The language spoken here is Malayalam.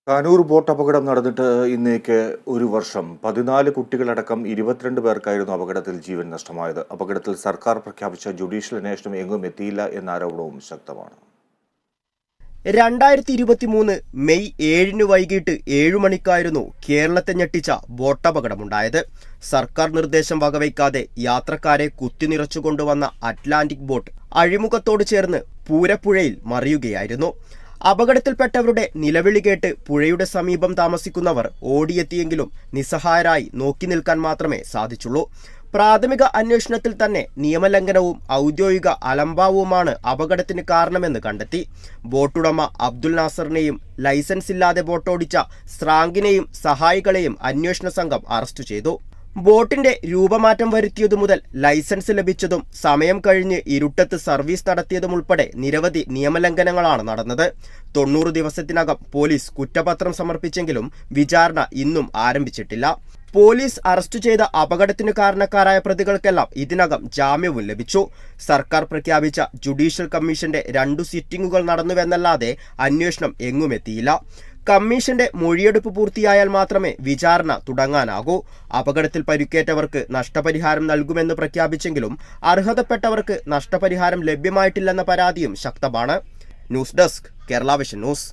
കാനൂർ ബോട്ട് അപകടം നടന്നിട്ട് ഇന്നേക്ക് ഒരു വർഷം. 14 കുട്ടികളടക്കം 22 പേർക്കായിരുന്നു അപകടത്തിൽ ജീവൻ നഷ്ടമായത്. അപകടത്തിൽ സർക്കാർ പ്രഖ്യാപിച്ച ജുഡീഷ്യൽ അന്വേഷണം എങ്ങും എത്തിയില്ല എന്ന ആരോപണവും ശക്തമാണ്. 2023 മെയ് 7 വൈകിട്ട് 7 മണിക്കായിരുന്നു കേരളത്തെ ഞെട്ടിച്ച ബോട്ടപകടമുണ്ടായത്. സർക്കാർ നിർദ്ദേശം വകവയ്ക്കാതെ യാത്രക്കാരെ കുത്തിനിറച്ചുകൊണ്ടുവന്ന അറ്റ്ലാന്റിക് ബോട്ട് അഴിമുഖത്തോട് ചേർന്ന് പൂരപ്പുഴയിൽ മറിയുകയായിരുന്നു. അപകടത്തിൽപ്പെട്ടവരുടെ നിലവിളി കേട്ട് പുഴയുടെ സമീപം താമസിക്കുന്നവർ ഓടിയെത്തിയെങ്കിലും നിസ്സഹായരായി നോക്കി നിൽക്കാൻ മാത്രമേ സാധിച്ചുള്ളൂ. പ്രാഥമിക അന്വേഷണത്തിൽ തന്നെ നിയമലംഘനവും ഔദ്യോഗിക അലംഭാവവുമാണ് അപകടത്തിന് കാരണമെന്ന് കണ്ടെത്തി. ബോട്ടുടമ അബ്ദുൽ നാസറിനെയും ലൈസൻസ് ഇല്ലാതെ ബോട്ടോടിച്ച സ്രാങ്കിനെയും സഹായികളെയും അന്വേഷണ സംഘം അറസ്റ്റ് ചെയ്തു. ബോട്ടിന്റെ രൂപമാറ്റം വരുത്തിയതു മുതൽ ലൈസൻസ് ലഭിച്ചതും സമയം കഴിഞ്ഞ് ഇരുട്ടത്ത് സർവീസ് നടത്തിയതും ഉൾപ്പെടെ നിരവധി നിയമലംഘനങ്ങളാണ് നടന്നത്. 90 ദിവസത്തിനകം പോലീസ് കുറ്റപത്രം സമർപ്പിച്ചെങ്കിലും വിചാരണ ഇന്നും ആരംഭിച്ചിട്ടില്ല. പോലീസ് അറസ്റ്റ് ചെയ്ത അപകടത്തിന് കാരണക്കാരായ പ്രതികൾക്കെല്ലാം ഇതിനകം ജാമ്യവും ലഭിച്ചു. സർക്കാർ പ്രഖ്യാപിച്ച ജുഡീഷ്യൽ കമ്മീഷന്റെ 2 സിറ്റിംഗുകൾ നടന്നുവെന്നല്ലാതെ അന്വേഷണം എങ്ങുമെത്തിയില്ല. കമ്മീഷന്റെ മൊഴിയെടുപ്പ് പൂർത്തിയായാൽ മാത്രമേ വിചാരണ തുടങ്ങാനാകൂ. അപകടത്തിൽ പരിക്കേറ്റവർക്ക് നഷ്ടപരിഹാരം നൽകുമെന്ന് പ്രഖ്യാപിച്ചെങ്കിലും അർഹതപ്പെട്ടവർക്ക് നഷ്ടപരിഹാരം ലഭ്യമായിട്ടില്ലെന്ന പരാതിയും ശക്തമാണ്. News desk, Kerala vision news.